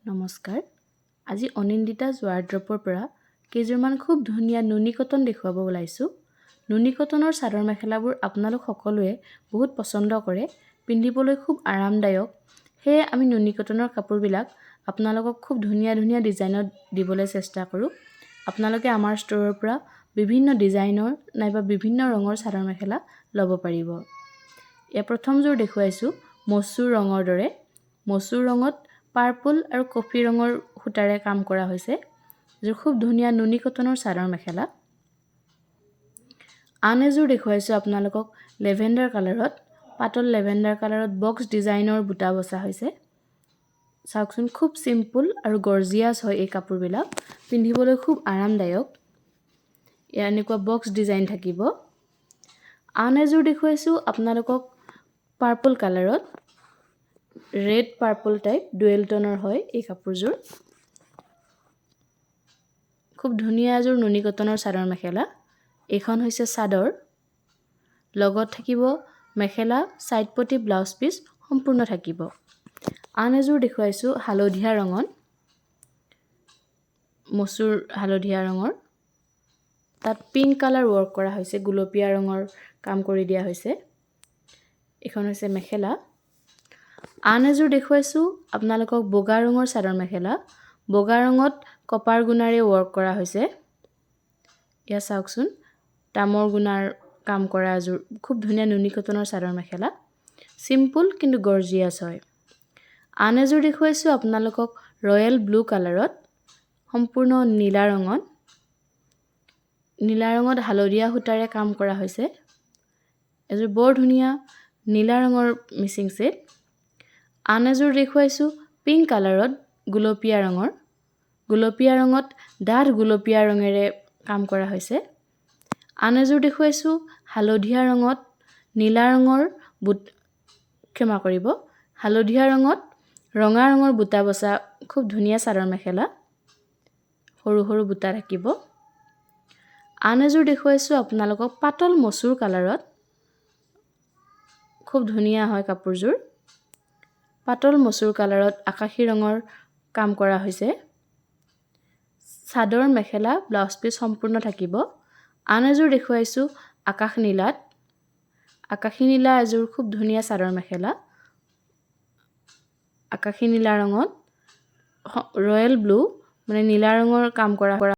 নমস্কাৰ। আজি অনিন্দিতা ৱাৰ্ড্ৰপৰ পৰা কেইযোৰমান খুব ধুনীয়া নুনি কটন দেখুৱাব ওলাইছোঁ। নুনি কটনৰ চাদৰ মেখেলাবোৰ আপোনালোক সকলোৱে বহুত পচন্দ কৰে, পিন্ধিবলৈ খুব আৰামদায়ক। সেয়ে আমি নুনি কটনৰ কাপোৰবিলাক আপোনালোকক খুব ধুনীয়া ধুনীয়া ডিজাইনত দিবলৈ চেষ্টা কৰোঁ। আপোনালোকে আমাৰ ষ্ট'ৰৰ পৰা বিভিন্ন ডিজাইনৰ নাইবা বিভিন্ন ৰঙৰ চাদৰ মেখেলা ল'ব পাৰিব। ইয়াৰ প্ৰথমযোৰ দেখুৱাইছোঁ মচুৰ ৰঙৰ দৰে। মচুৰ ৰঙত পাৰ্পল আৰু কফি ৰঙৰ সূতাৰে কাম কৰা হৈছে। যোৰ খুব ধুনীয়া নুনি কটনৰ চাদৰ মেখেলা। আন এযোৰ দেখুৱাইছোঁ আপোনালোকক লেভেণ্ডাৰ কালাৰত, পাতল লেভেণ্ডাৰ কালাৰত বক্স ডিজাইনৰ বুটা বচা হৈছে। চাওকচোন, খুব চিম্পুল আৰু গৰ্জিয়াছ হয় এই কাপোৰবিলাক, পিন্ধিবলৈ খুব আৰামদায়ক। ইয়াৰ এনেকুৱা বক্স ডিজাইন থাকিব। আন এযোৰ দেখুৱাইছোঁ আপোনালোকক পাৰ্পল কালাৰত, ৰেড পাৰ্পল টাইপ ডুৱেল টনৰ হয় এই কাপোৰযোৰ। খুব ধুনীয়া এযোৰ নুনি কটনৰ চাদৰ মেখেলা। এইখন হৈছে চাদৰ, লগত থাকিব মেখেলা, চাইড পটি, ব্লাউজ পিচ সম্পূৰ্ণ থাকিব। আন এযোৰ দেখুৱাইছোঁ হালধীয়া ৰঙত, মচুৰ হালধীয়া ৰঙৰ, তাত পিংক কালাৰ ৱৰ্ক কৰা হৈছে, গুলপীয়া ৰঙৰ কাম কৰি দিয়া হৈছে। এইখন হৈছে মেখেলা। আন এযোৰ দেখুৱাইছোঁ আপোনালোকক বগা ৰঙৰ চাদৰ মেখেলা। বগা ৰঙত কপাৰ গুণাৰে ৱৰ্ক কৰা হৈছে। এয়া চাওকচোন, তামৰ গুণাৰ কাম কৰা এযোৰ খুব ধুনীয়া নুনি কটনৰ চাদৰ মেখেলা। চিম্পুল কিন্তু গৰ্জিয়াছ হয়। আন এযোৰ দেখুৱাইছোঁ আপোনালোকক ৰয়েল ব্লু কালাৰত, সম্পূৰ্ণ নীলা ৰঙত। নীলা ৰঙত হালধীয়া সূতাৰে কাম কৰা হৈছে। এযোৰ বৰ ধুনীয়া নীলা ৰঙৰ মিচিং ছেট। আন এযোৰ দেখুৱাইছোঁ পিংক কালাৰত, গুলপীয়া ৰঙৰ। গুলপীয়া ৰঙত ডাঠ গুলপীয়া ৰঙেৰে কাম কৰা হৈছে। আন এযোৰ দেখুৱাইছোঁ হালধীয়া ৰঙত নীলা ৰঙৰ হালধীয়া ৰঙত ৰঙা ৰঙৰ বুটা বচা খুব ধুনীয়া চাদৰ মেখেলা, সৰু সৰু বুটা থাকিব। আন এযোৰ দেখুৱাইছোঁ আপোনালোকক পাতল মচুৰ কালাৰত, খুব ধুনীয়া হয় কাপোৰযোৰ। পাতল মচুৰ কালাৰত আকাশী ৰঙৰ কাম কৰা হৈছে। চাদৰ মেখেলা ব্লাউজ পিচ সম্পূৰ্ণ থাকিব। আন এযোৰ দেখুৱাইছোঁ আকাশ নীলাত, আকাশী নীলা এযোৰ খুব ধুনীয়া চাদৰ মেখেলা। আকাশী নীলা ৰঙত ৰয়েল ব্লু মানে নীলা ৰঙৰ কাম কৰা